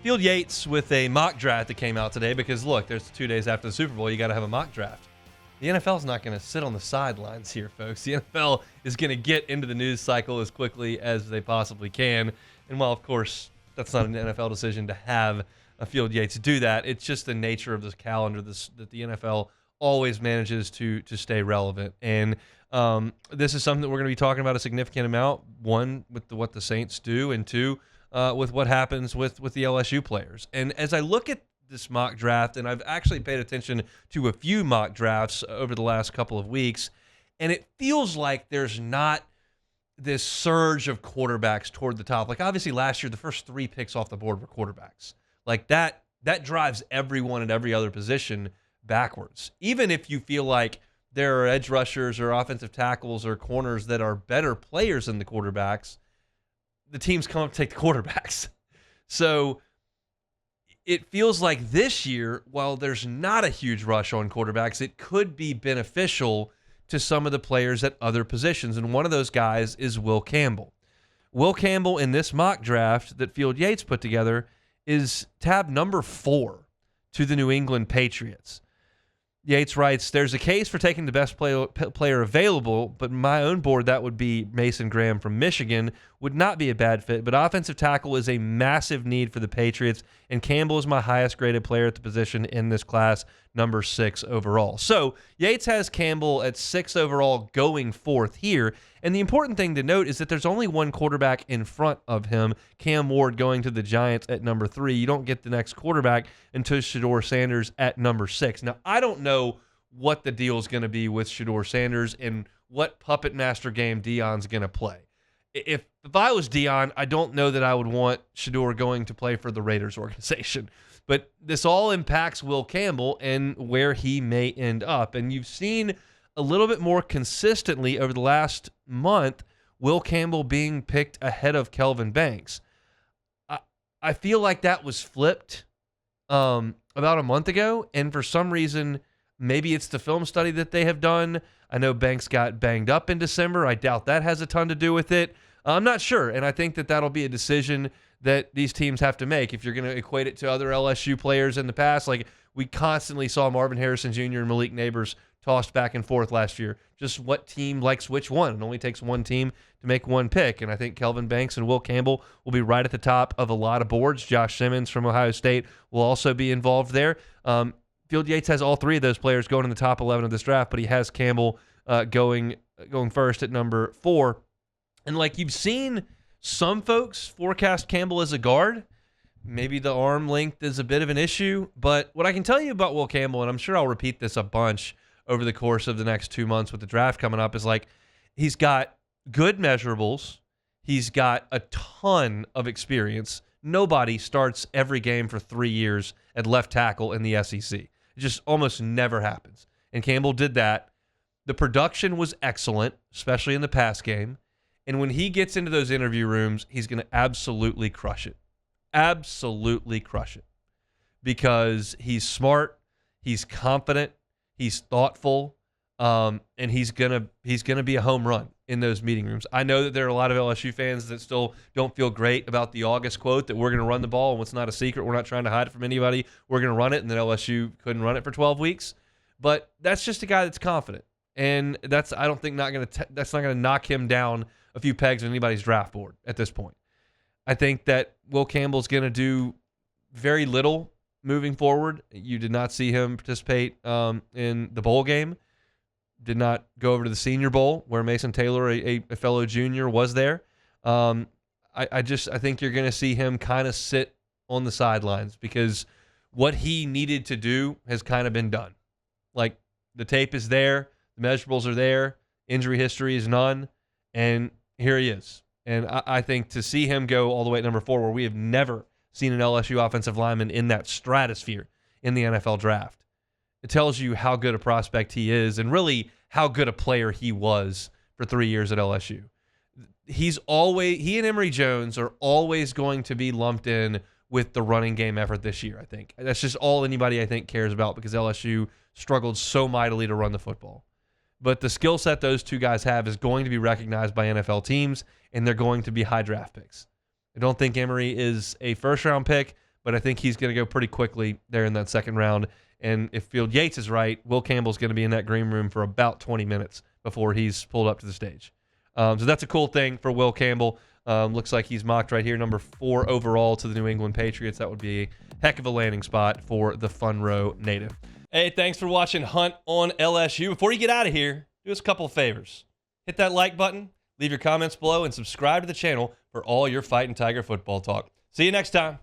Field Yates with a mock draft that came out today because, look, there's 2 days after the Super Bowl. You got to have a mock draft. The NFL is not going to sit on the sidelines here, folks. The NFL is going to get into the news cycle as quickly as they possibly can. And while, of course, that's not an NFL decision to have a Field Yates do that, it's just the nature of this calendar that the NFL always manages to stay relevant. And this is something that we're going to be talking about a significant amount, one, with what the Saints do, and two, with what happens with the LSU players. And as I look at this mock draft, and I've actually paid attention to a few mock drafts over the last couple of weeks, and it feels like there's not this surge of quarterbacks toward the top. Like, obviously last year, the first 3 picks off the board were quarterbacks. Like, that drives everyone at every other position backwards. Even if you feel like there are edge rushers or offensive tackles or corners that are better players than the quarterbacks, the teams come up to take the quarterbacks. So it feels like this year, while there's not a huge rush on quarterbacks, it could be beneficial to some of the players at other positions. And one of those guys is Will Campbell. Will Campbell in this mock draft that Field Yates put together is tab number 4 to the New England Patriots. Yates writes, there's a case for taking the best player available, but my own board, that would be Mason Graham from Michigan, would not be a bad fit, but offensive tackle is a massive need for the Patriots, and Campbell is my highest graded player at the position in this class, number 6 overall. So Yates has Campbell at 6 overall going 4th here, and the important thing to note is that there's only one quarterback in front of him, Cam Ward going to the Giants at number 3. You don't get the next quarterback until Shedeur Sanders at number 6. Now, I don't know what the deal is going to be with Shedeur Sanders and what puppet master game Deion's going to play. If I was Deion, I don't know that I would want Shedeur going to play for the Raiders organization. But this all impacts Will Campbell and where he may end up. And you've seen a little bit more consistently over the last month Will Campbell being picked ahead of Kelvin Banks. I feel like that was flipped about a month ago, and for some reason, maybe it's the film study that they have done. I know Banks got banged up in December. I doubt that has a ton to do with it. I'm not sure, and I think that that'll be a decision that these teams have to make. If you're going to equate it to other LSU players in the past, like we constantly saw Marvin Harrison Jr. and Malik Neighbors tossed back and forth last year. Just what team likes which one. It only takes one team to make one pick, and I think Kelvin Banks and Will Campbell will be right at the top of a lot of boards. Josh Simmons from Ohio State will also be involved there. Field Yates has all 3 of those players going in the top 11 of this draft, but he has Campbell going first at number 4. And like you've seen some folks forecast Campbell as a guard. Maybe the arm length is a bit of an issue, but what I can tell you about Will Campbell, and I'm sure I'll repeat this a bunch over the course of the next 2 months with the draft coming up, is like he's got good measurables. He's got a ton of experience. Nobody starts every game for 3 years at left tackle in the SEC. It just almost never happens. And Campbell did that. The production was excellent, especially in the pass game. And when he gets into those interview rooms, he's going to absolutely crush it. Absolutely crush it. Because he's smart, he's confident, he's thoughtful, and he's gonna be a home run in those meeting rooms. I know that there are a lot of LSU fans that still don't feel great about the August quote that we're going to run the ball, and what's not a secret, we're not trying to hide it from anybody. We're going to run it, and then LSU couldn't run it for 12 weeks. But that's just a guy that's confident, and that's not going to knock him down a few pegs on anybody's draft board at this point. I think that Will Campbell's going to do very little moving forward. You did not see him participate in the bowl game. Did not go over to the Senior Bowl where Mason Taylor, a fellow junior, was there. I think you're going to see him kind of sit on the sidelines because what he needed to do has kind of been done. Like, the tape is there, the measurables are there, injury history is none, and here he is. And I think to see him go all the way at number 4, where we have never seen an LSU offensive lineman in that stratosphere in the NFL draft, it tells you how good a prospect he is and really how good a player he was for 3 years at LSU. He and Emory Jones are always going to be lumped in with the running game effort this year, I think. That's just all anybody, I think, cares about because LSU struggled so mightily to run the football. But the skill set those two guys have is going to be recognized by NFL teams, and they're going to be high draft picks. I don't think Emory is a first-round pick, but I think he's going to go pretty quickly there in that second round. And if Field Yates is right, Will Campbell's going to be in that green room for about 20 minutes before he's pulled up to the stage. So that's a cool thing for Will Campbell. Looks like he's mocked right here, number 4 overall to the New England Patriots. That would be a heck of a landing spot for the Fun Row native. Hey, thanks for watching Hunt on LSU. Before you get out of here, do us a couple of favors. Hit that like button, leave your comments below, and subscribe to the channel for all your Fighting Tiger football talk. See you next time.